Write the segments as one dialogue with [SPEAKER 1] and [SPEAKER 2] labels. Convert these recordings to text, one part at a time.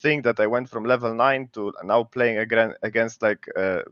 [SPEAKER 1] think that I went from level 9 to now playing against like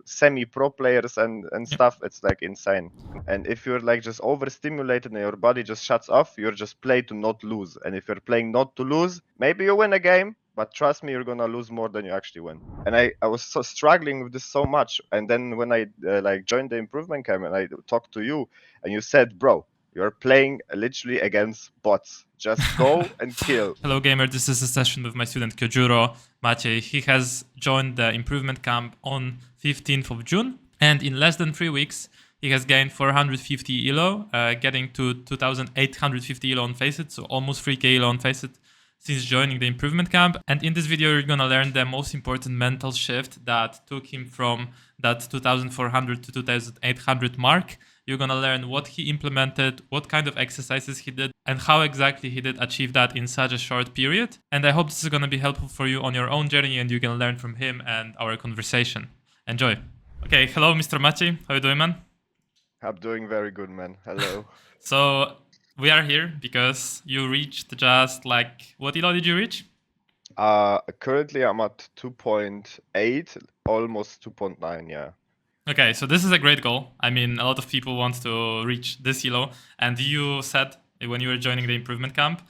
[SPEAKER 1] semi-pro players and
[SPEAKER 2] Yeah.
[SPEAKER 1] stuff. It's like insane. And if you're like just overstimulated and your body just shuts off, you're just play to not lose. And if you're playing not to lose, maybe you win a game, but trust me, you're gonna lose more than you actually win. And I was so struggling with this so much. And then when I like joined the improvement camp and I talked to you, and you said, bro, you're playing literally against bots. Just go and kill.
[SPEAKER 2] Hello, gamer. This is a session with my student Kyojuro Maciej. He has joined the improvement camp on 15th of June, and in less than 3 weeks, he has gained 450 elo, getting to 2,850 elo on Faceit, so almost 3k elo on Faceit since joining the improvement camp. And in this video, you're gonna learn the most important mental shift that took him from that 2,400 to 2,800 mark. You're gonna learn what he implemented, what kind of exercises he did, and how exactly he did achieve that in such a short period. And I hope this is gonna be helpful for you on your own journey, and you can learn from him and our conversation. Enjoy. Okay, hello, Mr. Maciej. How you doing, man?
[SPEAKER 1] I'm doing very good, man. Hello.
[SPEAKER 2] So we are here because you reached just like, what elo did you reach?
[SPEAKER 1] Currently I'm at 2.8, almost 2.9, yeah.
[SPEAKER 2] Okay, so this is a great goal. I mean, a lot of people want to reach this elo, and you said when you were joining the improvement camp,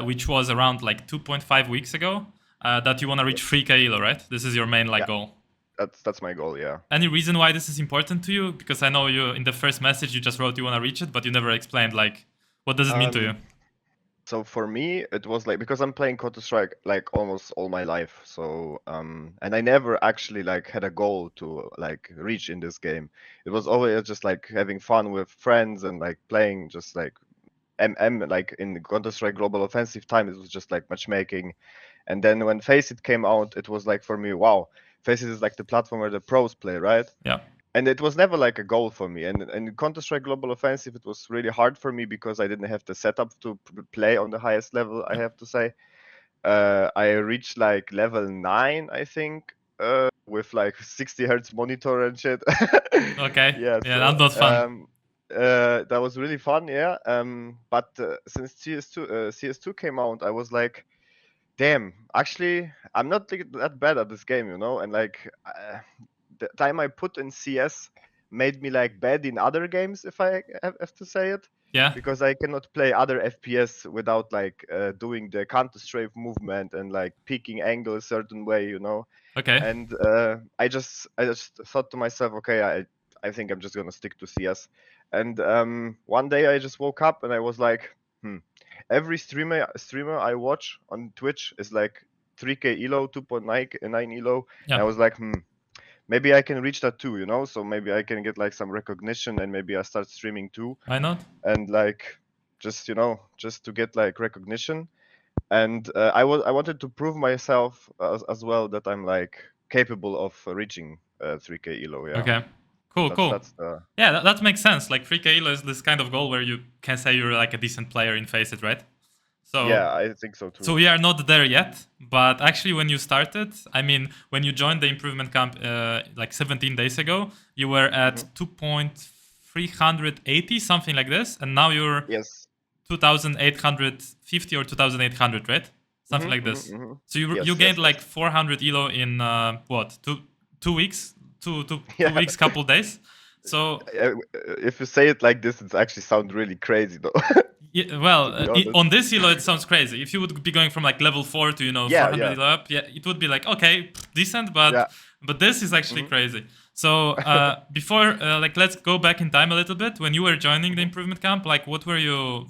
[SPEAKER 2] which was around like 2.5 weeks ago, that you want to reach 3k elo, right? This is your main like
[SPEAKER 1] Yeah.
[SPEAKER 2] goal.
[SPEAKER 1] That's my goal, yeah.
[SPEAKER 2] Any reason why this is important to you? Because I know you in the first message you just wrote you want to reach it, but you never explained like what does it mean to you?
[SPEAKER 1] So for me, it was like because I'm playing Counter-Strike like almost all my life. So and I never actually like had a goal to like reach in this game. It was always just like having fun with friends and like playing just like like in Counter-Strike Global Offensive time, it was just like matchmaking. And then when Faceit came out, it was like for me, wow, Faceit is like the platform where the pros play, right?
[SPEAKER 2] Yeah.
[SPEAKER 1] And it was never like a goal for me. And in Counter-Strike Global Offensive, it was really hard for me because I didn't have the setup to play on the highest level, I have to say. I reached like level 9, I think, with like 60 hertz monitor and shit.
[SPEAKER 2] Okay.
[SPEAKER 1] Yeah,
[SPEAKER 2] Yeah,
[SPEAKER 1] so
[SPEAKER 2] that's not fun.
[SPEAKER 1] that was really fun, yeah. But since CS2 came out, I was like, damn, actually, I'm not like, that bad at this game, you know? And like, the time I put in CS made me like bad in other games, if I have to say it,
[SPEAKER 2] Yeah.
[SPEAKER 1] because I cannot play other FPS without like doing the counter strafe movement and like peeking angle a certain way, you know.
[SPEAKER 2] Okay.
[SPEAKER 1] And I just thought to myself, okay, I think I'm just gonna stick to CS. And one day I just woke up and I was like, every streamer I watch on Twitch is like 3k elo, 2.9 elo, and
[SPEAKER 2] Yeah.
[SPEAKER 1] I was like, maybe I can reach that too, you know? So maybe I can get like some recognition and maybe I start streaming too.
[SPEAKER 2] Why not?
[SPEAKER 1] And like just, you know, just to get like recognition. And I wanted to prove myself as well that I'm like capable of reaching 3k elo, yeah.
[SPEAKER 2] Okay. Cool, cool.
[SPEAKER 1] That's the
[SPEAKER 2] Yeah, that makes sense. Like 3k elo is this kind of goal where you can say you're like a decent player in Faceit, right? So
[SPEAKER 1] yeah, I think so too.
[SPEAKER 2] we are not there yet, but actually when you started, I mean, when you joined the improvement camp like 17 days ago, you were at 2.380, something like this, and now you're
[SPEAKER 1] Yes.
[SPEAKER 2] 2,850 or 2,800, right? Something like this. So you
[SPEAKER 1] Yes,
[SPEAKER 2] gained
[SPEAKER 1] yes,
[SPEAKER 2] like
[SPEAKER 1] yes.
[SPEAKER 2] 400 elo in what, 2 weeks, two
[SPEAKER 1] Yeah.
[SPEAKER 2] weeks, couple days. So
[SPEAKER 1] If you say it like this, it actually sounds really crazy though,
[SPEAKER 2] yeah, well,
[SPEAKER 1] to be honest.
[SPEAKER 2] on this elo, it sounds crazy. If you would be going from like level 4 to
[SPEAKER 1] Yeah,
[SPEAKER 2] 400
[SPEAKER 1] yeah,
[SPEAKER 2] elo up, yeah, it would be like okay, decent,
[SPEAKER 1] yeah.
[SPEAKER 2] but this is actually
[SPEAKER 1] hmm
[SPEAKER 2] crazy. So before like let's go back in time a little bit. When you were joining the
[SPEAKER 1] hmm
[SPEAKER 2] improvement camp, like what were you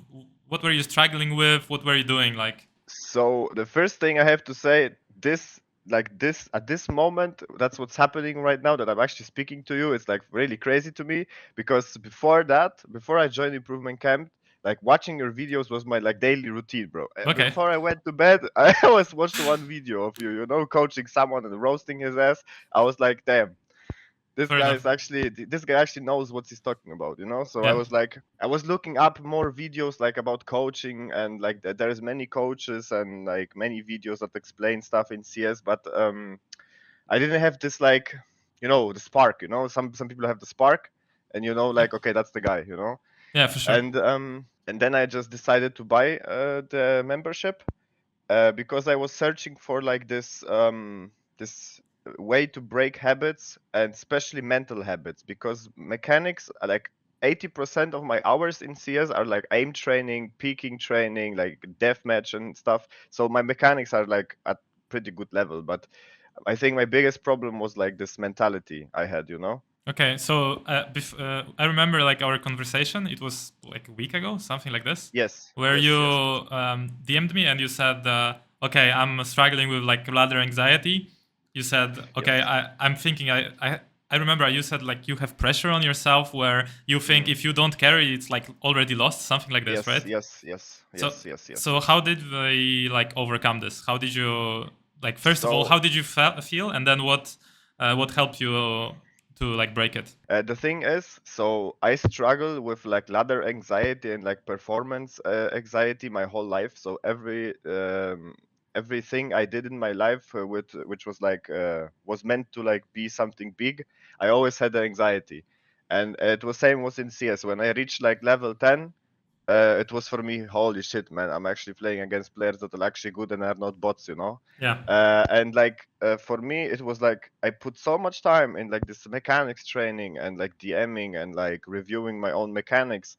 [SPEAKER 2] struggling with? What were you doing? Like
[SPEAKER 1] So the first thing I have to say, this like this at this moment, that's what's happening right now that I'm actually speaking to you. It's like really crazy to me because before that, before I joined improvement camp, like watching your videos was my like daily routine, bro.
[SPEAKER 2] okay,
[SPEAKER 1] Before I went to bed, I always watched one video of you, you know, coaching someone and roasting his ass. I was like, damn,
[SPEAKER 2] fair enough.
[SPEAKER 1] this guy actually knows what he's talking about, you know. So I
[SPEAKER 2] Yeah,
[SPEAKER 1] was like, I was looking up more videos like about coaching and like there's many coaches and like many videos that explain stuff in CS, but I didn't have this like, you know, the spark, you know. Some people have the spark and you know
[SPEAKER 2] yeah,
[SPEAKER 1] like, okay, that's the guy, you know.
[SPEAKER 2] yeah, for sure.
[SPEAKER 1] And then I just decided to buy the membership. because I was searching for like this way to break habits, and especially mental habits, because mechanics are like 80% of my hours in CS are like aim training, peaking training, like deathmatch and stuff. So my mechanics are like at pretty good level, but I think my biggest problem was like this mentality I had, you know?
[SPEAKER 2] Okay, so I remember like our conversation. It was like a week ago, something like this,
[SPEAKER 1] Yes,
[SPEAKER 2] where you
[SPEAKER 1] yes, yes, yes.
[SPEAKER 2] DM'd me and you said, "Okay, I'm struggling with like ladder anxiety." You said, "Okay,
[SPEAKER 1] Yes.
[SPEAKER 2] I'm thinking I remember you said like you have pressure on yourself where you think
[SPEAKER 1] Mm.
[SPEAKER 2] if you don't carry, it's like already lost, something like this,
[SPEAKER 1] Yes,
[SPEAKER 2] right?"
[SPEAKER 1] yes, yes,
[SPEAKER 2] So
[SPEAKER 1] yes, yes, yes.
[SPEAKER 2] so how did we like overcome this? How did you like first of all
[SPEAKER 1] So
[SPEAKER 2] how did you feel, and then what helped you to like break it?
[SPEAKER 1] the thing is, so I struggle with like ladder anxiety and like performance anxiety my whole life. So everything I did in my life with which was like was meant to like be something big, I always had the anxiety, and it was same was in CS. When I reached like level 10, it was for me, holy shit, man! I'm actually playing against players that are actually good and are not bots, you know.
[SPEAKER 2] Yeah.
[SPEAKER 1] And like for me, it was like I put so much time in like this mechanics training and like DMing and like reviewing my own mechanics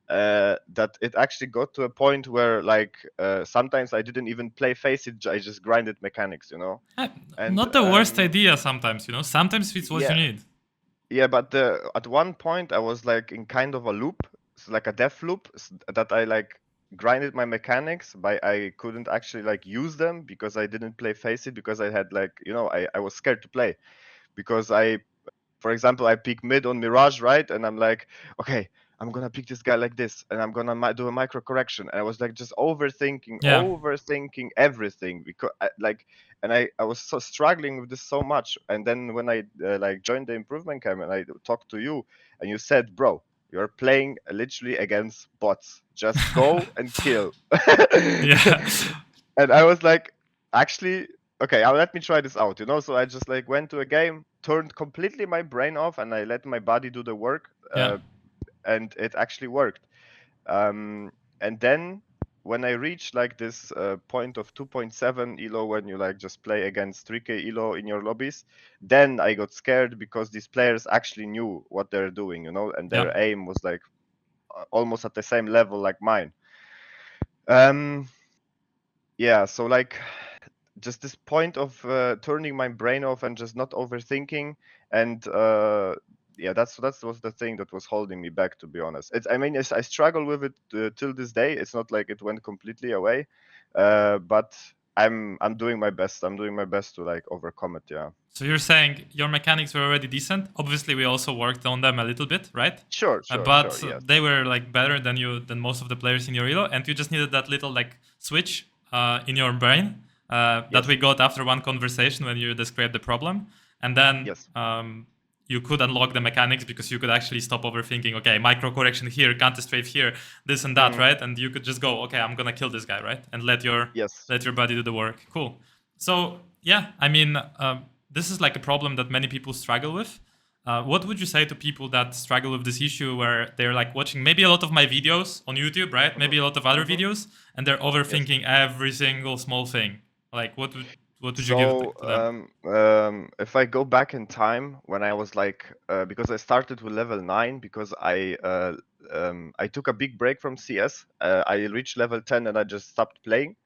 [SPEAKER 1] that it actually got to a point where like sometimes I didn't even play faceit, I just grinded mechanics, you know.
[SPEAKER 2] Uh,
[SPEAKER 1] And
[SPEAKER 2] Not the worst idea sometimes, Sometimes it's what you
[SPEAKER 1] yeah,
[SPEAKER 2] need.
[SPEAKER 1] yeah, but at one point I was like in kind of a loop, like a death loop, that I like grinded my mechanics, but I couldn't actually like use them because I didn't play Face It because I had like, you know, I was scared to play because for example, I pick mid on Mirage, right? And I'm like, okay, I'm gonna pick this guy like this, and I'm gonna do a micro correction. And I was like just overthinking,
[SPEAKER 2] Yeah.
[SPEAKER 1] overthinking everything because like, and I was so struggling with this so much. And then when I like joined the improvement camp and I talked to you, and you said, bro, you're playing literally against bots. Just go and kill.
[SPEAKER 2] Yeah.
[SPEAKER 1] And I was like, actually, okay, let me try this out, you know. So I just like went to a game, turned completely my brain off, and I let my body do the work,
[SPEAKER 2] Yeah.
[SPEAKER 1] and it actually worked. Um, and then when I reached like this point of 2.7 elo, when you like just play against 3k elo in your lobbies, then I got scared because these players actually knew what they're doing, you know, and
[SPEAKER 2] Yeah.
[SPEAKER 1] their aim was like almost at the same level like mine. Um, yeah, so like just this point of turning my brain off and just not overthinking, and yeah, that's was the thing that was holding me back, to be honest. I mean, I struggle with it till this day. It's not like it went completely away, but I'm doing my best. I'm doing my best to like overcome it. Yeah.
[SPEAKER 2] So you're saying your mechanics were already decent. Obviously, we also worked on them a little bit, right?
[SPEAKER 1] Sure, sure, sure.
[SPEAKER 2] But
[SPEAKER 1] Yes.
[SPEAKER 2] they were like better than most of the players in your elo, and you just needed that little like switch in your brain that we
[SPEAKER 1] Yes.
[SPEAKER 2] got after one conversation when you described the problem, and then
[SPEAKER 1] Yes.
[SPEAKER 2] you could unlock the mechanics because you could actually stop overthinking. Okay, micro correction here, counter strafe here, this and that,
[SPEAKER 1] Hmm.
[SPEAKER 2] right? And you could just go, okay, I'm gonna kill this guy, right? And
[SPEAKER 1] Yes.
[SPEAKER 2] let your body do the work. Cool. So yeah, I mean, this is like a problem that many people struggle with. What would you say to people that struggle with this issue where they're like watching maybe a lot of my videos on YouTube, right?
[SPEAKER 1] Hmm.
[SPEAKER 2] Maybe a lot of other
[SPEAKER 1] Hmm.
[SPEAKER 2] videos, and they're
[SPEAKER 1] Yes.
[SPEAKER 2] overthinking every single small thing. Like, what would you give
[SPEAKER 1] So,
[SPEAKER 2] to them?
[SPEAKER 1] if I go back in time when I was like, because I started with level 9 because I took a big break from CS. I reached level 10 and I just stopped playing.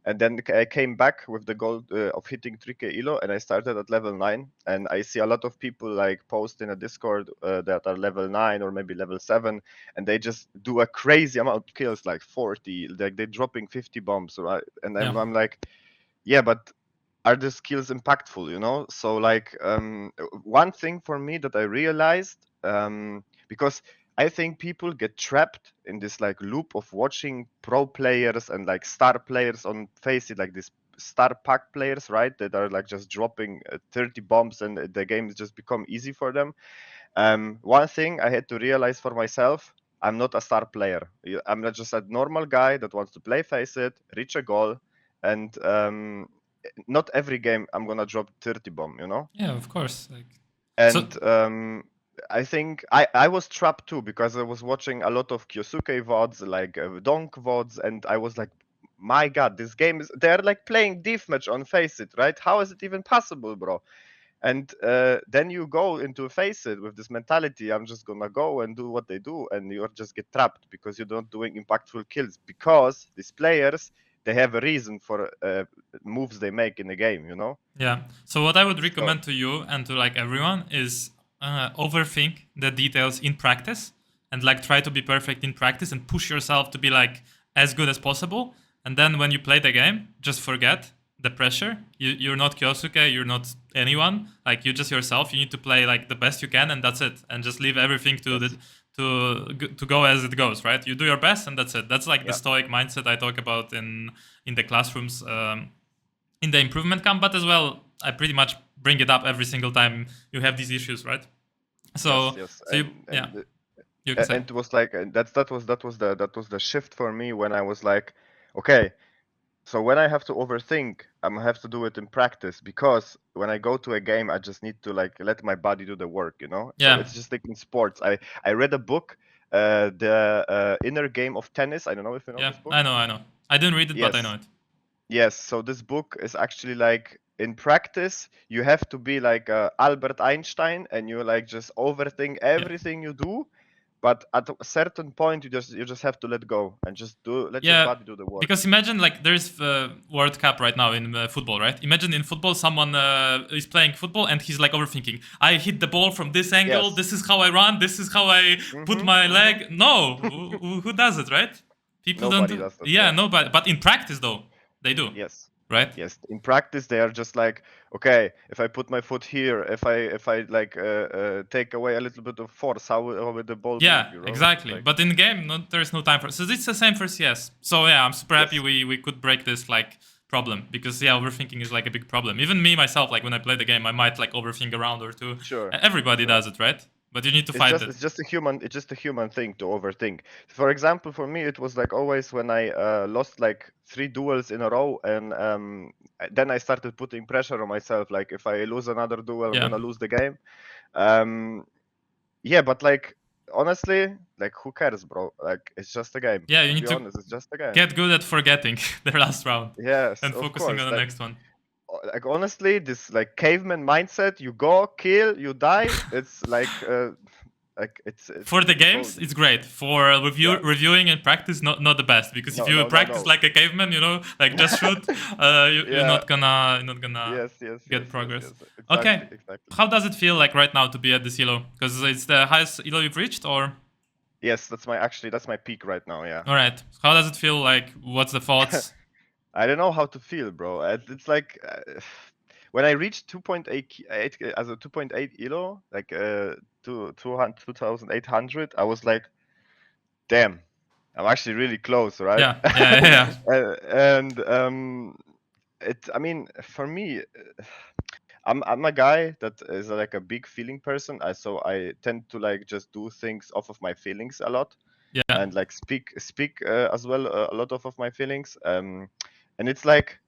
[SPEAKER 1] And then I came back with the goal of hitting 3k elo, and I started at level 9. And I see a lot of people like post in a Discord that are level 9 or maybe level 7, and they just do a crazy amount of kills, like 40, like they're dropping 50 bombs, right? And
[SPEAKER 2] Yeah,
[SPEAKER 1] I'm like, yeah, but are the skills impactful, you know? So like one thing for me that I realized, because I think people get trapped in this like loop of watching pro players and like star players on face it, like this star pack players, right, that are like just dropping 30 bombs and the game has just become easy for them. One thing I had to realize for myself, I'm not a star player. I'm not just a normal guy that wants to play face it, reach a goal, and not every game I'm gonna drop 30 bomb, you know.
[SPEAKER 2] yeah, of course. Like, so
[SPEAKER 1] And I think I was trapped too because I was watching a lot of Kyosuke VODs, like Donk VODs, and I was like, my God, this game is, they're like playing deathmatch on Faceit, right? How is it even possible, bro? And then you go into Faceit with this mentality, I'm just gonna go and do what they do, and you just get trapped because you're not doing impactful kills, because these players, they have a reason for moves they make in the game, you know?
[SPEAKER 2] Yeah. So what I would
[SPEAKER 1] So
[SPEAKER 2] recommend to you and to like everyone is overthink the details in practice and like try to be perfect in practice and push yourself to be like as good as possible. And then when you play the game, just forget the pressure. You're not Kyosuke, you're not anyone. Like you're just yourself. You need to play like the best you can, and that's it. And just leave everything to
[SPEAKER 1] yes,
[SPEAKER 2] the to go as it goes. Right? You do your best, and that's it. That's like the
[SPEAKER 1] yeah,
[SPEAKER 2] stoic mindset I talk about in the classrooms. In the improvement camp, but as well, I pretty much bring it up every single time you have these issues, right?
[SPEAKER 1] yes,
[SPEAKER 2] So,
[SPEAKER 1] yes,
[SPEAKER 2] so you, yeah, you can say,
[SPEAKER 1] and it was like, and that was the shift for me when I was like, okay, so when I have to overthink, I'm have to do it in practice, because when I go to a game, I just need to like let my body do the work, you know. So
[SPEAKER 2] yeah,
[SPEAKER 1] it's just like in sports. I read a book, the Inner Game of Tennis. I don't know if you know
[SPEAKER 2] yeah,
[SPEAKER 1] this book.
[SPEAKER 2] I know. I didn't read it, but I know
[SPEAKER 1] Yes,
[SPEAKER 2] it.
[SPEAKER 1] yes. So this book is actually like in practice, you have to be like Albert Einstein, and you like just overthink
[SPEAKER 2] Yeah,
[SPEAKER 1] everything you do. But at a certain point, you just have to let go and just let your
[SPEAKER 2] yeah.
[SPEAKER 1] body do the work.
[SPEAKER 2] Because imagine like there's World Cup right now in football, right? Imagine in football someone is playing football and he's like overthinking. I hit the ball from this angle.
[SPEAKER 1] Yes.
[SPEAKER 2] This is how I run. This is how I put
[SPEAKER 1] Mhm.
[SPEAKER 2] my
[SPEAKER 1] Mhm.
[SPEAKER 2] leg. No, who does it, right? People don't
[SPEAKER 1] Nobody
[SPEAKER 2] do.
[SPEAKER 1] does that.
[SPEAKER 2] Yeah,
[SPEAKER 1] Yeah.
[SPEAKER 2] nobody. But in practice, though, they do,
[SPEAKER 1] Yes.
[SPEAKER 2] right?
[SPEAKER 1] Yes. In practice, they are just like, okay, if I put my foot here, if I like take away a little bit of force, how will the ball move?
[SPEAKER 2] Yeah,
[SPEAKER 1] You know, it's
[SPEAKER 2] exactly.
[SPEAKER 1] like,
[SPEAKER 2] But in the game, there is no time for. So it's the same for CS. So yeah, I'm super happy
[SPEAKER 1] yes,
[SPEAKER 2] we could break this like problem because yeah, overthinking is like a big problem. Even me myself, like when I play the game, I might like overthink a round or two.
[SPEAKER 1] sure,
[SPEAKER 2] Everybody
[SPEAKER 1] sure.
[SPEAKER 2] does it, right? But you need to
[SPEAKER 1] It's
[SPEAKER 2] fight
[SPEAKER 1] just
[SPEAKER 2] it.
[SPEAKER 1] it's just a human it's just a human thing to overthink. For example, for me, it was like always when I lost like 3 duels in a row, and then I started putting pressure on myself. Like if I lose another duel, I'm
[SPEAKER 2] Yeah,
[SPEAKER 1] gonna lose the game. Um, Yeah, but like honestly, like who cares, bro? Like it's just a game.
[SPEAKER 2] yeah. You
[SPEAKER 1] To
[SPEAKER 2] need
[SPEAKER 1] be
[SPEAKER 2] to
[SPEAKER 1] honest, it's just a game.
[SPEAKER 2] get good at forgetting the last round
[SPEAKER 1] Yes,
[SPEAKER 2] and
[SPEAKER 1] of
[SPEAKER 2] focusing
[SPEAKER 1] course.
[SPEAKER 2] on the
[SPEAKER 1] Like
[SPEAKER 2] next one.
[SPEAKER 1] like honestly, this like caveman mindset, you go, kill, you die. It's like it's
[SPEAKER 2] For the
[SPEAKER 1] pretty
[SPEAKER 2] games,
[SPEAKER 1] cold.
[SPEAKER 2] it's great. For
[SPEAKER 1] Yeah.
[SPEAKER 2] reviewing and practice, not the best. Because if
[SPEAKER 1] No,
[SPEAKER 2] you
[SPEAKER 1] no, no,
[SPEAKER 2] practice
[SPEAKER 1] no.
[SPEAKER 2] like a caveman, like just shoot, you're
[SPEAKER 1] Yeah.
[SPEAKER 2] not gonna
[SPEAKER 1] Yes, yes, yes,
[SPEAKER 2] get
[SPEAKER 1] yes,
[SPEAKER 2] progress.
[SPEAKER 1] yes.
[SPEAKER 2] Okay,
[SPEAKER 1] Exactly, exactly.
[SPEAKER 2] how does it feel like right now to be at this elo? Because it's the highest elo you've reached, or
[SPEAKER 1] Yes, that's my peak right now, yeah.
[SPEAKER 2] all right? How does it feel like? What's the thoughts?
[SPEAKER 1] I don't know how to feel, bro. It's like when I reached 2.8 as a 2.8 elo, like 2,800, I was like, damn, I'm actually really close, right?
[SPEAKER 2] Yeah, yeah, yeah, yeah.
[SPEAKER 1] And I mean, for me, I'm a guy that is like a big feeling person. So I tend to like just do things off of my feelings a lot,
[SPEAKER 2] Yeah.
[SPEAKER 1] and like speak as well a lot of my feelings. And it's like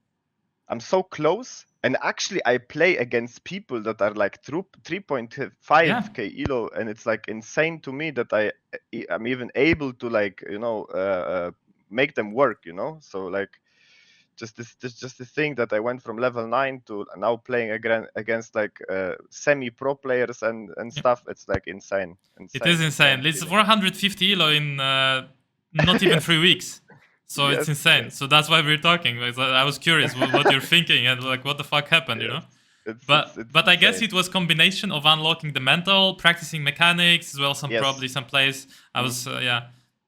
[SPEAKER 1] I'm so close, and actually I play against people that are like through
[SPEAKER 2] Yeah.
[SPEAKER 1] 3.5k elo, and it's like insane to me that I'm even able to like make them work, you know. So like just this thing that I went from level 9 to now playing against like semi-pro players and
[SPEAKER 2] Yeah.
[SPEAKER 1] stuff. It's like
[SPEAKER 2] It is
[SPEAKER 1] insane
[SPEAKER 2] insane. It's
[SPEAKER 1] feeling.
[SPEAKER 2] 450 elo in not even
[SPEAKER 1] Yes,
[SPEAKER 2] 3 weeks. So it's
[SPEAKER 1] yes,
[SPEAKER 2] insane.
[SPEAKER 1] yes,
[SPEAKER 2] So that's why we're talking. Like, I was curious what you're thinking and like what the fuck happened, you
[SPEAKER 1] yes.
[SPEAKER 2] know?
[SPEAKER 1] It's
[SPEAKER 2] But I guess
[SPEAKER 1] insane.
[SPEAKER 2] it was combination of unlocking the mental, practicing mechanics as well. Some
[SPEAKER 1] Yes.
[SPEAKER 2] probably some plays. I
[SPEAKER 1] Mm.
[SPEAKER 2] was yeah.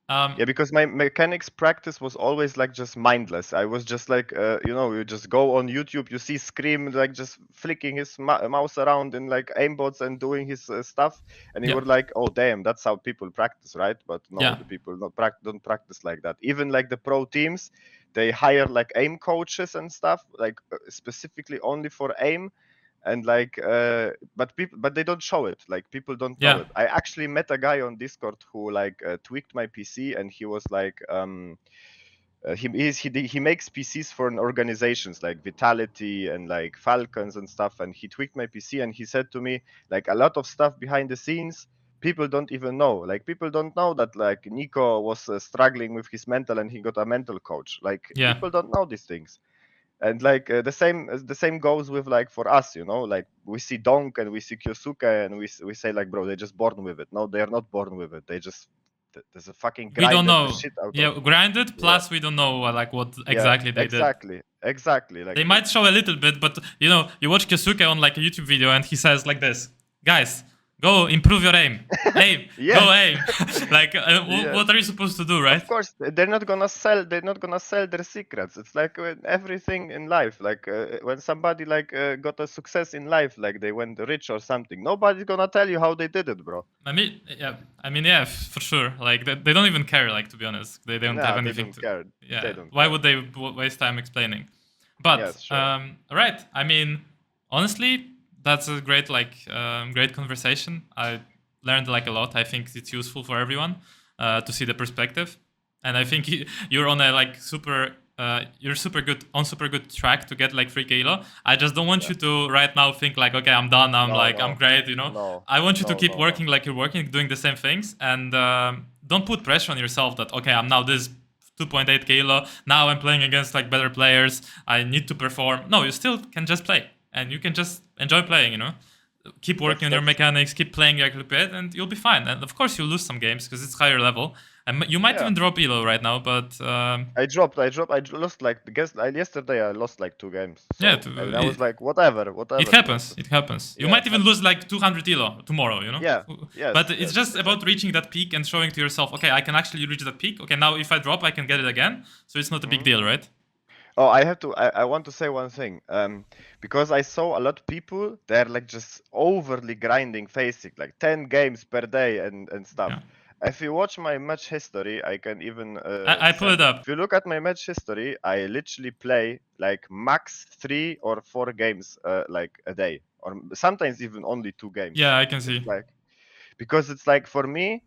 [SPEAKER 2] Um,
[SPEAKER 1] Yeah, because my mechanics practice was always like just mindless. I was just like, you just go on YouTube, you see Scream like just flicking his mouse around in like aimbots and doing his stuff, and you
[SPEAKER 2] yeah,
[SPEAKER 1] were like, oh damn, that's how people practice, right? But no,
[SPEAKER 2] yeah,
[SPEAKER 1] the people don't practice like that. Even like the pro teams, they hire like aim coaches and stuff, like specifically only for aim, and like but they don't show it, like people don't know
[SPEAKER 2] yeah,
[SPEAKER 1] it. I actually met a guy on Discord who like tweaked my PC, and he was like he makes PCs for organizations like Vitality and like Falcons and stuff, and he tweaked my PC, and he said to me like a lot of stuff behind the scenes people don't even know. Like people don't know that like Nico was struggling with his mental and he got a mental coach. Like
[SPEAKER 2] Yeah.
[SPEAKER 1] people don't know these things. And like the same goes with like for us, you know, like we see Donk and we see Kyosuke and we say like, bro, they're just born with it. No, they are not born with it. They just there's a fucking
[SPEAKER 2] We don't
[SPEAKER 1] grinded the
[SPEAKER 2] know.
[SPEAKER 1] shit out
[SPEAKER 2] Yeah,
[SPEAKER 1] of.
[SPEAKER 2] grinded.
[SPEAKER 1] Yeah,
[SPEAKER 2] Plus, we don't know like what
[SPEAKER 1] yeah,
[SPEAKER 2] exactly they did.
[SPEAKER 1] exactly. Like
[SPEAKER 2] They might show a little bit, but you know, you watch Kesuke on like a YouTube video and he says like this, guys, go improve your aim. Aim,
[SPEAKER 1] yeah,
[SPEAKER 2] go aim. Like,
[SPEAKER 1] yeah.
[SPEAKER 2] what are you supposed to do, right?
[SPEAKER 1] Of course, they're not gonna sell. They're not gonna sell their secrets. It's like everything in life. Like when somebody like got a success in life, like they went rich or something. Nobody's gonna tell you how they did it, bro.
[SPEAKER 2] I mean, yeah, for sure. Like, they don't even care. Like, to be honest, they don't have
[SPEAKER 1] Nah, they
[SPEAKER 2] anything
[SPEAKER 1] don't
[SPEAKER 2] to.
[SPEAKER 1] care.
[SPEAKER 2] Yeah,
[SPEAKER 1] They don't
[SPEAKER 2] why
[SPEAKER 1] care.
[SPEAKER 2] would they waste time explaining? But
[SPEAKER 1] Yes, sure.
[SPEAKER 2] right. I mean, honestly, that's a great great conversation. I learned like a lot. I think it's useful for everyone to see the perspective, and I think you're on a like super. You're super good track to get like 3 kilo. I just don't want
[SPEAKER 1] Yeah.
[SPEAKER 2] you to right now think like, okay, I'm done. I'm
[SPEAKER 1] No,
[SPEAKER 2] I'm
[SPEAKER 1] no,
[SPEAKER 2] great. You know,
[SPEAKER 1] no,
[SPEAKER 2] I want you to keep
[SPEAKER 1] no.
[SPEAKER 2] working like you're working, doing the same things, and don't put pressure on yourself that okay, I'm now this 2.8 kilo. Now I'm playing against like better players. I need to perform. No, you still can just play, and you can just enjoy playing. You know, keep working on your mechanics, keep playing your bit, and you'll be fine. And of course, you'll lose some games because it's higher level, and you might
[SPEAKER 1] Yeah.
[SPEAKER 2] even drop elo right now. But
[SPEAKER 1] I dropped. I lost like yesterday. I lost like 2 games. So,
[SPEAKER 2] yeah,
[SPEAKER 1] and I was like, whatever.
[SPEAKER 2] it happens. It happens. You
[SPEAKER 1] Yeah,
[SPEAKER 2] might
[SPEAKER 1] it
[SPEAKER 2] even lose like 200 elo tomorrow, you know?
[SPEAKER 1] Yeah. Yes.
[SPEAKER 2] But it's
[SPEAKER 1] yes,
[SPEAKER 2] just about reaching that peak and showing to yourself, okay, I can actually reach that peak. Okay, now if I drop, I can get it again. So it's not a big deal, right?
[SPEAKER 1] Oh, I have to. I want to say one thing. Because I saw a lot of people, they're like just overly grinding, facing like 10 games per day and stuff.
[SPEAKER 2] Yeah.
[SPEAKER 1] If you watch my match history, I can even.
[SPEAKER 2] I pull it up.
[SPEAKER 1] If you look at my match history, I literally play like max 3 or 4 games, like a day, or sometimes even only 2 games.
[SPEAKER 2] Yeah, I can see.
[SPEAKER 1] It's like because it's like for me,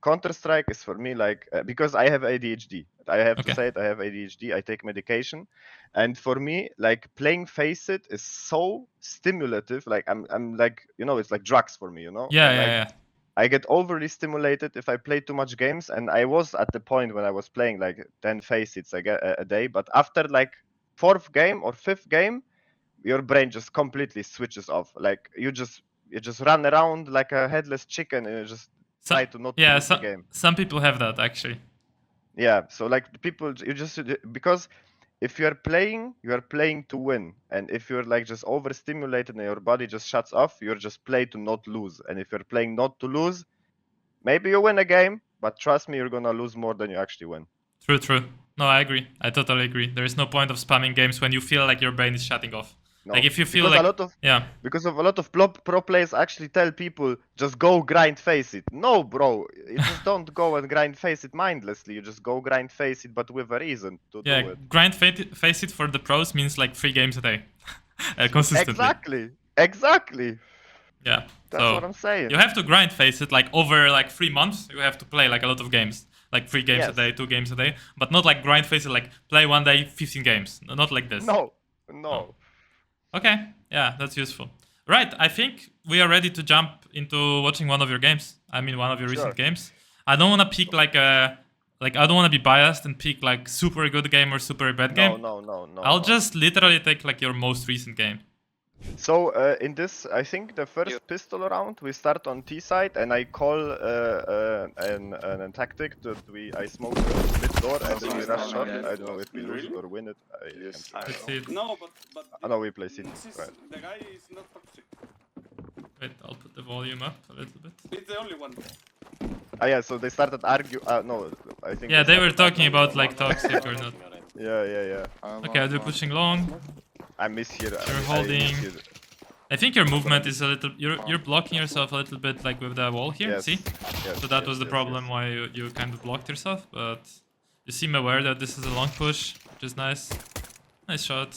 [SPEAKER 1] Counter-Strike is for me like because I have ADHD. I have to say it. I have ADHD. I take medication, and for me, like playing Faceit is so stimulative. Like I'm like it's like drugs for me.
[SPEAKER 2] Yeah,
[SPEAKER 1] And,
[SPEAKER 2] yeah,
[SPEAKER 1] like,
[SPEAKER 2] yeah.
[SPEAKER 1] I get overly stimulated if I play too much games, and I was at the point when I was playing like 10 Faceits a day. But after like 4th game or 5th game, your brain just completely switches off. Like you just run around like a headless chicken and you just try to not lose the game.
[SPEAKER 2] Some people have that actually.
[SPEAKER 1] Yeah, so like people, you just because if you are playing to win, and if you're like just overstimulated and your body just shuts off, you're just play to not lose. And if you're playing not to lose, maybe you win a game, but trust me, you're gonna lose more than you actually win.
[SPEAKER 2] True. No, I agree. I totally agree. There is no point of spamming games when you feel like your brain is shutting off.
[SPEAKER 1] No.
[SPEAKER 2] Like if you feel
[SPEAKER 1] because
[SPEAKER 2] like
[SPEAKER 1] because of a lot of pro players actually tell people just go grind Faceit. No, bro, you just don't go and grind Faceit mindlessly. You just go grind Faceit, but with a reason to do it.
[SPEAKER 2] Grind Faceit for the pros means like 3 games a day, consistently.
[SPEAKER 1] Exactly.
[SPEAKER 2] Yeah,
[SPEAKER 1] that's what I'm saying.
[SPEAKER 2] You have to grind Faceit like over like 3 months. You have to play like a lot of games, like 3 games a day, 2 games a day, but not like grind Faceit like play one day 15 games. Not like this.
[SPEAKER 1] No.
[SPEAKER 2] Okay, yeah, that's useful. Right, I think we are ready to jump into watching one of your games. I mean, one of your recent games. I don't want to pick I don't want to be biased and pick like super good game or super bad game.
[SPEAKER 1] No.
[SPEAKER 2] I'll just literally take like your most recent game.
[SPEAKER 1] So in this, I think the first pistol round we start on T side, and I call an tactic that I smoke the mid door and then we rush short. I don't know if we lose it or win it.
[SPEAKER 2] No,
[SPEAKER 3] but
[SPEAKER 1] I know we play C. Right.
[SPEAKER 3] The guy is not toxic.
[SPEAKER 2] Wait, I'll put the volume up a little bit.
[SPEAKER 3] It's the only one.
[SPEAKER 1] Yeah, so they started argue. No, I think.
[SPEAKER 2] Yeah, they were talking about like toxic or not.
[SPEAKER 1] Yeah.
[SPEAKER 2] Okay, they're pushing long.
[SPEAKER 1] I miss here.
[SPEAKER 2] You're holding. I think your movement is a little. You're blocking yourself a little bit, like with the wall here.
[SPEAKER 1] Yes.
[SPEAKER 2] See?
[SPEAKER 1] Yes,
[SPEAKER 2] so that was the problem why you kind of blocked yourself. But you seem aware that this is a long push, which is nice. Nice shot.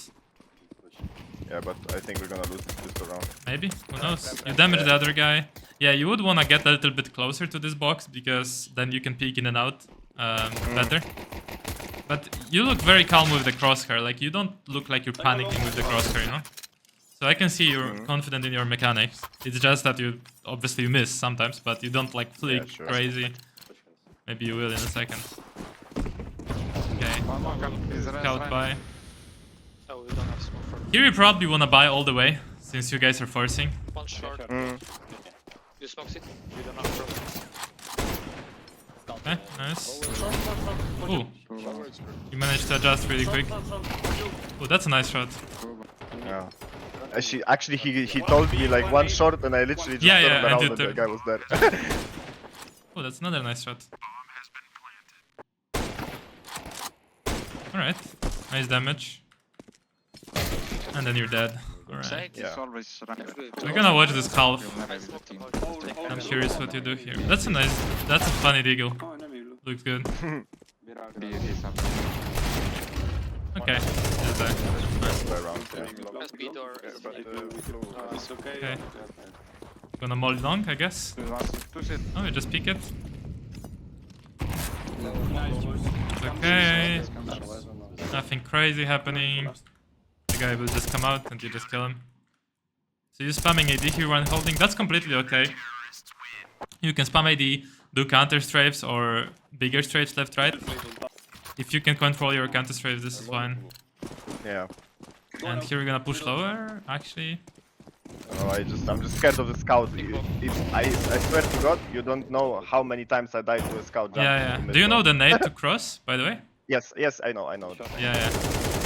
[SPEAKER 1] Yeah, but I think we're gonna lose this round.
[SPEAKER 2] Maybe. Who knows? You damaged the other guy. Yeah, you would want to get a little bit closer to this box because then you can peek in and out better. But you look very calm with the crosshair. Like you don't look like you're panicking with the crosshair, you know? So I can see you're confident in your mechanics. It's just that you obviously miss sometimes, but you don't like flick
[SPEAKER 1] sure.
[SPEAKER 2] crazy. Maybe you will in a second. Okay. Scout by.
[SPEAKER 4] Oh, we don't have smoke for
[SPEAKER 2] Here you probably wanna buy all the way, since you guys are forcing.
[SPEAKER 4] one short. You smoke it? We don't have problems.
[SPEAKER 2] Okay, nice. Ooh. You managed to adjust really quick. Oh, that's a nice shot.
[SPEAKER 1] Yeah. Actually, he told me like one shot, and I literally just turned
[SPEAKER 2] and
[SPEAKER 1] around
[SPEAKER 2] you
[SPEAKER 1] and the
[SPEAKER 2] turned.
[SPEAKER 1] guy was there.
[SPEAKER 2] Oh, that's another nice shot. Alright, nice damage. And then you're dead. Alright.
[SPEAKER 1] Yeah.
[SPEAKER 2] We're gonna watch this half.
[SPEAKER 4] I smoked the hard.
[SPEAKER 2] I'm curious what you do here. That's a funny deagle.
[SPEAKER 3] Oh, enemy.
[SPEAKER 2] Looks good. Okay, he's there.
[SPEAKER 1] Go around, yeah.
[SPEAKER 4] SP door.
[SPEAKER 3] It's okay.
[SPEAKER 2] Okay. Gonna molly long, I guess. Oh, you just pick it. It's okay. Nothing crazy happening. The guy will just come out and you just kill him. So you're spamming AD here when holding. That's completely okay. You can spam AD, do counter strafes or bigger strafes left, right. If you can control your counter strafes, this is fine.
[SPEAKER 1] Yeah.
[SPEAKER 2] And here we're gonna push lower, actually.
[SPEAKER 1] Oh, I'm just scared of the scout. I swear to God, you don't know how many times I died to a scout jump.
[SPEAKER 2] Yeah. Do you know the nade to cross, by the way?
[SPEAKER 1] Yes, I know.
[SPEAKER 2] Yeah.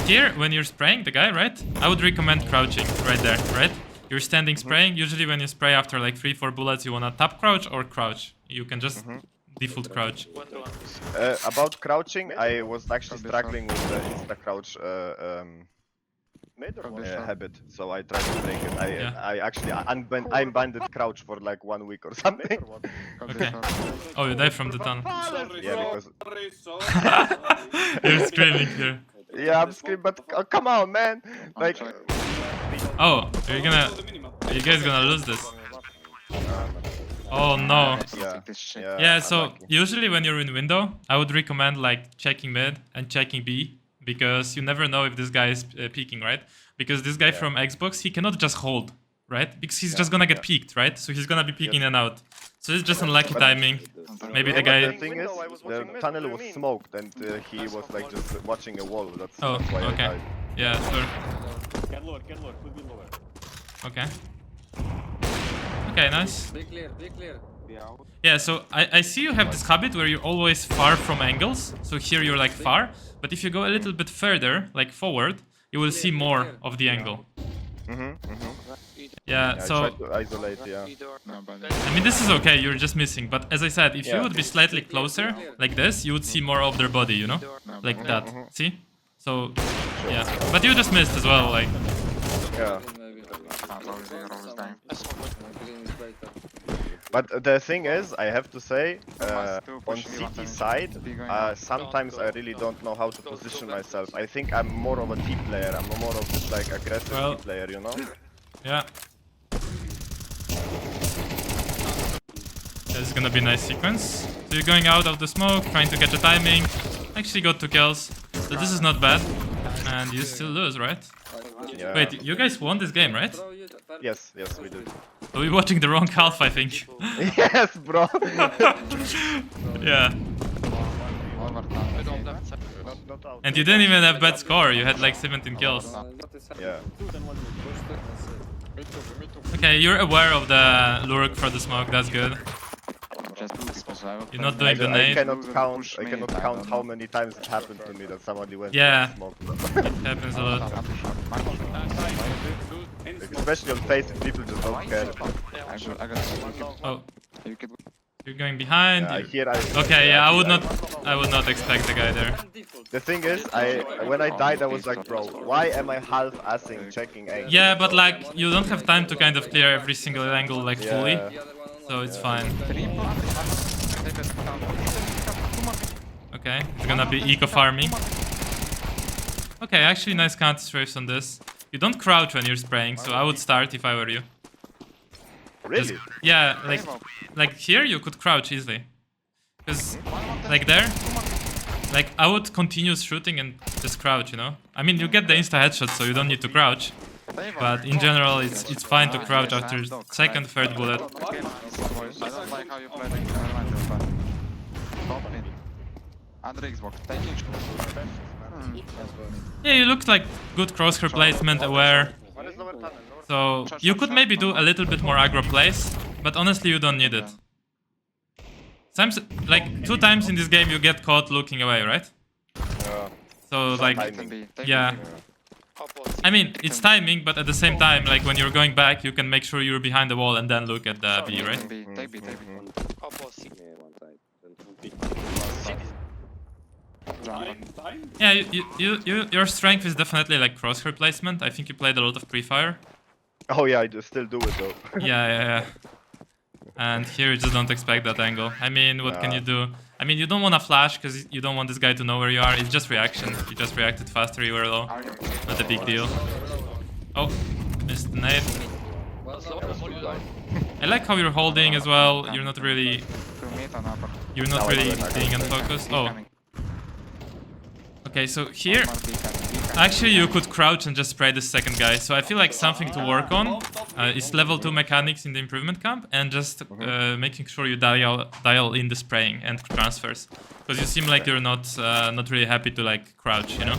[SPEAKER 2] Here, when you're spraying the guy, right? I would recommend crouching right there, right? You're standing spraying. Usually when you spray after like 3-4 bullets, you wanna tap crouch or crouch. You can just default crouch.
[SPEAKER 1] About crouching, I was actually struggling with the insta crouch habit, so I tried to take it. I actually unbanded crouch for like 1 week or something.
[SPEAKER 2] Okay. Oh, you died from the tunnel.
[SPEAKER 1] Yeah, because
[SPEAKER 2] You're screaming here.
[SPEAKER 1] yeah, I'm screaming, but come on, man! Like,
[SPEAKER 2] Oh, you guys gonna lose this. Oh no. Yeah, so
[SPEAKER 1] unlucky.
[SPEAKER 2] usually when you're in window, I would recommend like checking mid and checking B, because you never know if this guy is peeking, right? Because this guy from Xbox, he cannot just hold, right? Because he's just gonna get peeked, right? So he's gonna be peeking in and out. So it's just unlucky timing. Maybe the
[SPEAKER 1] The
[SPEAKER 2] guy...
[SPEAKER 1] thing is, the tunnel was smoked and he was like just watching a wall. That's
[SPEAKER 2] Oh,
[SPEAKER 1] why I
[SPEAKER 2] okay.
[SPEAKER 1] died.
[SPEAKER 2] Yeah, sure.
[SPEAKER 5] Can lower, could be lower.
[SPEAKER 2] Okay. Okay, nice.
[SPEAKER 5] Be clear.
[SPEAKER 2] Yeah, so I see you have this habit where you're always far from angles. So here you're like far, but if you go a little bit further, like forward, you will see more of the angle. Yeah,
[SPEAKER 1] I
[SPEAKER 2] so
[SPEAKER 1] tried to isolate, yeah.
[SPEAKER 2] I mean this is okay, you're just missing. But as I said, if you would be slightly closer, like this, you would see more of their body, you know? Like that. See? So, yeah. But you just missed as well, like...
[SPEAKER 1] Yeah. But the thing is, I have to say, on CT side, sometimes I really don't know how to position myself. I think I'm more of a T player. I'm more of just like aggressive T player, you know?
[SPEAKER 2] Yeah. This is gonna be a nice sequence. So you're going out of the smoke, trying to catch a timing. Actually got 2 kills. So this is not bad. And you still lose, right?
[SPEAKER 1] Yeah.
[SPEAKER 2] Wait, you guys won this game, right?
[SPEAKER 1] Yes, we did.
[SPEAKER 2] So we're watching the wrong half, I think.
[SPEAKER 1] Yes, bro!
[SPEAKER 2] Yeah. And you didn't even have bad score, you had like 17 kills.
[SPEAKER 1] Yeah.
[SPEAKER 2] Okay, you're aware of the lurk for the smoke, that's good. You're not doing the
[SPEAKER 1] I
[SPEAKER 2] nade.
[SPEAKER 1] cannot count how many times it happened to me that somebody went
[SPEAKER 2] Yeah.
[SPEAKER 1] to smoke.
[SPEAKER 2] It happens a lot.
[SPEAKER 1] Like, especially on faceit, people just don't care.
[SPEAKER 2] Oh. You're going behind.
[SPEAKER 1] Yeah,
[SPEAKER 2] Okay, yeah, I would not expect the guy there.
[SPEAKER 1] The thing is, when I died, I was like, bro, why am I half-assing checking angle?
[SPEAKER 2] Yeah, but like, you don't have time to kind of clear every single angle like fully. So it's fine. Okay, it's gonna be eco farming. Okay, actually nice counter strafes on this. You don't crouch when you're spraying, so I would start if I were you.
[SPEAKER 1] Really?
[SPEAKER 2] Yeah, like here you could crouch easily. Cause like there, like I would continue shooting and just crouch, you know? I mean, you get the insta headshot, so you don't need to crouch. But in general, it's fine to crouch after second, third bullet.
[SPEAKER 6] I don't like how you play the elemental, but top mid. Under Xbox, taking.
[SPEAKER 2] Yeah, you look like good crosshair placement, aware.
[SPEAKER 1] One is lower tunnel.
[SPEAKER 2] So you could maybe do a little bit more aggro plays, but honestly, you don't need it. Sometimes, like 2 times in this game, you get caught looking away, right?
[SPEAKER 1] Yeah.
[SPEAKER 2] So like,
[SPEAKER 1] timing.
[SPEAKER 2] yeah. I mean, it's timing, but at the same time, like when you're going back, you can make sure you're behind the wall and then look at the B, right?
[SPEAKER 6] Take B.
[SPEAKER 5] Time?
[SPEAKER 2] Yeah, your strength is definitely like crosshair placement. I think you played a lot of pre-fire.
[SPEAKER 1] Oh yeah, I still do it though.
[SPEAKER 2] Yeah. And here you just don't expect that angle. I mean, what can you do? I mean, you don't want to flash because you don't want this guy to know where you are. It's just reaction. You just reacted faster, you were low. Not a big deal. Oh, missed the nade. I like how you're holding as well. You're not really being unfocused. Oh. Okay, so here, actually you could crouch and just spray the second guy. So I feel like something to work on is level 2 mechanics in the improvement camp and just making sure you dial in the spraying and transfers. Because you seem like you're not really happy to like crouch, you know?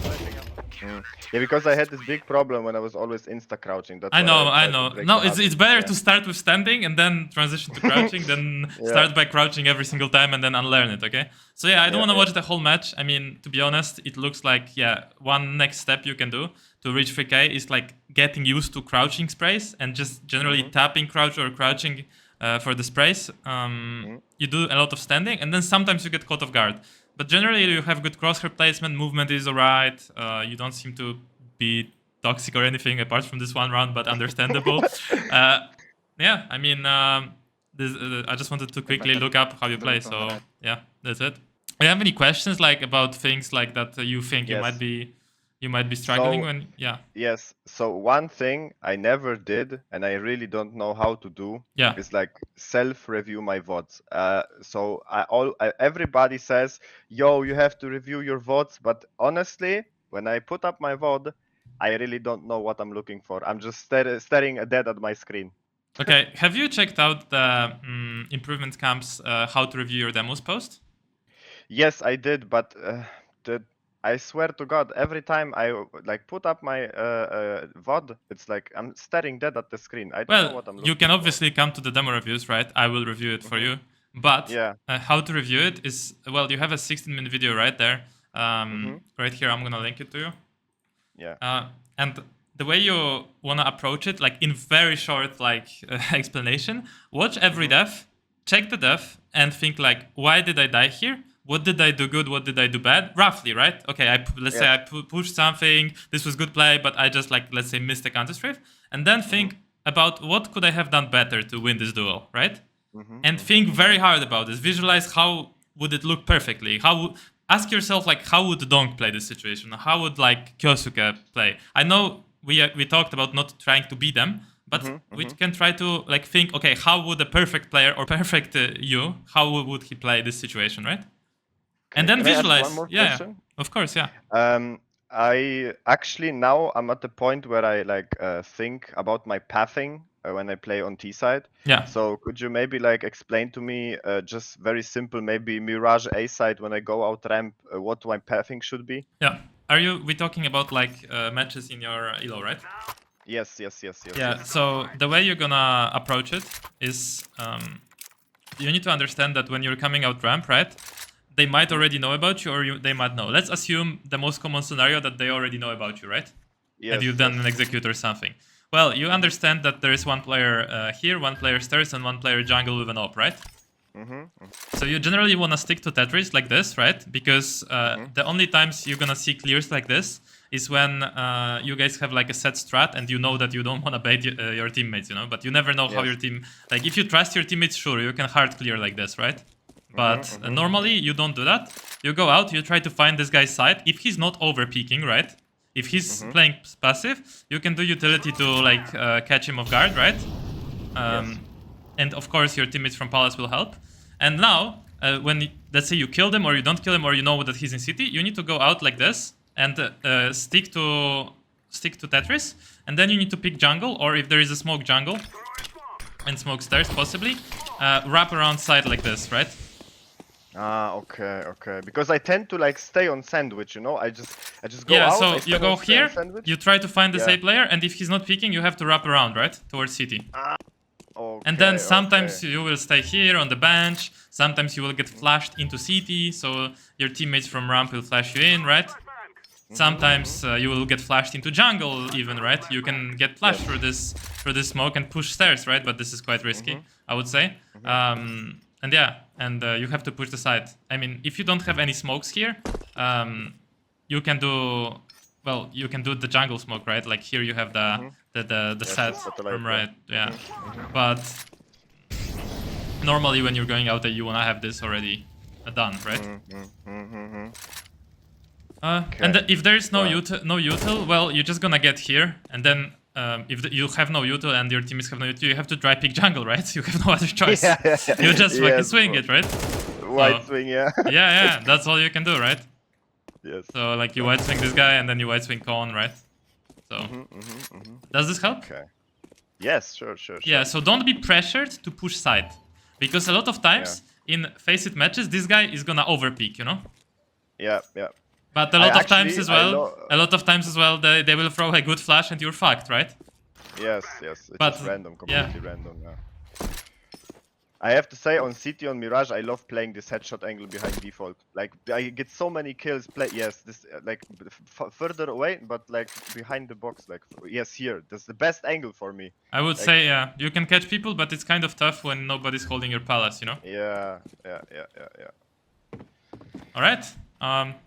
[SPEAKER 1] Yeah, because I had this big problem when I was always insta crouching. That's
[SPEAKER 2] I know. No,
[SPEAKER 1] it's
[SPEAKER 2] it's better to start with standing and then transition to crouching than start by crouching every single time and then unlearn it, okay? So yeah, I don't want to watch the whole match. I mean, to be honest, it looks like, one next step you can do to reach 3k is like getting used to crouching sprays and just generally tapping crouch or crouching for the sprays. You do a lot of standing and then sometimes you get caught off guard. But generally, you have good crosshair placement, movement is alright. You don't seem to be toxic or anything apart from this one round, but understandable. Yeah, I mean, I just wanted to quickly look up how you play. So yeah, that's it. Do you have any questions like about things like that you think you might be struggling when? Yeah.
[SPEAKER 1] Yes. So one thing I never did, and I really don't know how to do, is like self-review my VODs. So everybody says, "Yo, you have to review your VODs," but honestly, when I put up my VOD, I really don't know what I'm looking for. I'm just staring dead at my screen.
[SPEAKER 2] Okay. Have you checked out the improvement camps how to review your demos post?
[SPEAKER 1] Yes, I did, but I swear to God, every time I like put up my VOD, it's like I'm staring dead at the screen. I don't know what I'm looking
[SPEAKER 2] you can
[SPEAKER 1] for.
[SPEAKER 2] obviously come to the demo reviews, right? I will review it for you. But how to review it is, well, you have a 16-minute video right there. Right here, I'm gonna link it to you.
[SPEAKER 1] Yeah.
[SPEAKER 2] And the way you wanna approach it, like in very short, like explanation, watch every def, check the def, and think like, why did I die here? What did I do good? What did I do bad? Roughly, right? Okay, let's say I pushed something. This was good play, but I just like, let's say, missed a counter strafe. And then think about what could I have done better to win this duel, right? And think very hard about this. Visualize how would it look perfectly. Ask yourself like, how would Donk play this situation? How would like Kyosuke play? I know we talked about not trying to beat them, but we can try to like think, okay, how would a perfect player or perfect you, how would he play this situation, right? And then visualize.
[SPEAKER 1] One more question?
[SPEAKER 2] Of course, yeah.
[SPEAKER 1] I actually now I'm at the point where I like think about my pathing when I play on T side.
[SPEAKER 2] Yeah.
[SPEAKER 1] So could you maybe like explain to me just very simple, maybe Mirage A side when I go out ramp, what my pathing should be?
[SPEAKER 2] Yeah. We talking about like matches in your elo, right?
[SPEAKER 1] Yes.
[SPEAKER 2] Yeah. So the way you're gonna approach it is you need to understand that when you're coming out ramp, right? They might already know about you, or they might know. Let's assume the most common scenario that they already know about you, right?
[SPEAKER 1] Yes.
[SPEAKER 2] And you've done an execute or something. Well, you understand that there is one player here, one player stairs, and one player jungle with an op, right? So you generally want to stick to Tetris like this, right? Because the only times you're gonna see clears like this is when you guys have like a set strat and you know that you don't want to bait your teammates, you know? But you never know how your team... Like if you trust your teammates, sure, you can hard clear like this, right? But normally you don't do that. You go out, you try to find this guy's side. If he's not over peeking, right? If he's playing passive, you can do utility to like catch him off guard, right? And of course your teammates from Palace will help. And now, when let's say you kill them or you don't kill him or you know that he's in city, you need to go out like this and stick to stick to Tetris, and then you need to pick jungle, or if there is a smoke jungle and smoke stairs possibly, wrap around side like this, right?
[SPEAKER 1] Ah, okay, okay. Because I tend to like stay on sandwich, you know. I just go
[SPEAKER 2] Yeah,
[SPEAKER 1] out.
[SPEAKER 2] so
[SPEAKER 1] I
[SPEAKER 2] you
[SPEAKER 1] stand
[SPEAKER 2] go
[SPEAKER 1] on
[SPEAKER 2] here,
[SPEAKER 1] sandwich.
[SPEAKER 2] you try to find the
[SPEAKER 1] Yeah.
[SPEAKER 2] safe player, and if he's not picking, you have to wrap around, right? Towards city.
[SPEAKER 1] Okay,
[SPEAKER 2] And then sometimes
[SPEAKER 1] okay.
[SPEAKER 2] you will stay here on the bench, sometimes you will get flashed into CT, so your teammates from ramp will flash you in, right? Sometimes you will get flashed into jungle even, right? You can get flashed through this smoke and push stairs, right? But this is quite risky, I would say. And yeah, and you have to push the side. I mean, if you don't have any smokes here, you can do, well, you can do the jungle smoke, right? Like here you have the set from right, yeah. But normally when you're going out, you wanna have this already done, right? And if there is no util, well, you're just gonna get here, and then if you have no util and your teammates have no util, you have to dry pick jungle, right? You have no other choice. You just fucking swing it, right?
[SPEAKER 1] White swing, yeah.
[SPEAKER 2] Yeah, that's all you can do, right?
[SPEAKER 1] Yes.
[SPEAKER 2] So like you white swing this guy, and then you white swing Con, right? So does this help?
[SPEAKER 1] Okay. Yes, sure.
[SPEAKER 2] Yeah, so don't be pressured to push side, because a lot of times in faceit matches, this guy is gonna overpeak, you know?
[SPEAKER 1] Yeah.
[SPEAKER 2] But a lot of times as well, they will throw a good flash and you're fucked, right?
[SPEAKER 1] Yes. It's
[SPEAKER 2] But,
[SPEAKER 1] just random, completely random, yeah. I have to say, on City, on Mirage, I love playing this headshot angle behind default. Like, I get so many kills. This like further away, but like behind the box. Like, yes, here. That's the best angle for me.
[SPEAKER 2] I would say, yeah, you can catch people, but it's kind of tough when nobody's holding your palace, you know?
[SPEAKER 1] Yeah.
[SPEAKER 2] All right.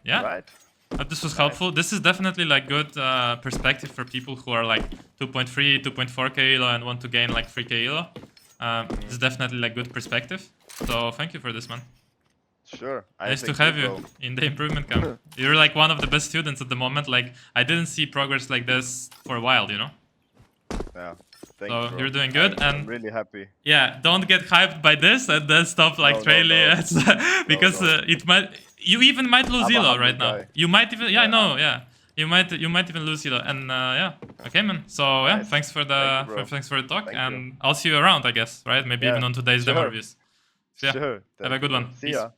[SPEAKER 2] Yeah.
[SPEAKER 1] Right.
[SPEAKER 2] But this was helpful. This is definitely like good perspective for people who are like 2.3, 2.4k elo and want to gain like 3k elo. It's definitely like good perspective. So thank you for this, man.
[SPEAKER 1] Sure.
[SPEAKER 2] Nice to have you in the improvement camp. You're like one of the best students at the moment. Like I didn't see progress like this for a while, you know?
[SPEAKER 1] Yeah.
[SPEAKER 2] So you're doing good, and
[SPEAKER 1] I'm really happy.
[SPEAKER 2] Yeah, don't get hyped by this and then stop like trailing because it might. You even might lose elo right now. You might even. Yeah, I know. Yeah, you might even lose elo. And yeah, okay, man. So yeah, thanks for the talk, and I'll see you around, I guess. Right? Maybe even on today's demo reviews. So, yeah,
[SPEAKER 1] Sure.
[SPEAKER 2] have a good one.
[SPEAKER 1] See
[SPEAKER 2] Peace.
[SPEAKER 1] ya.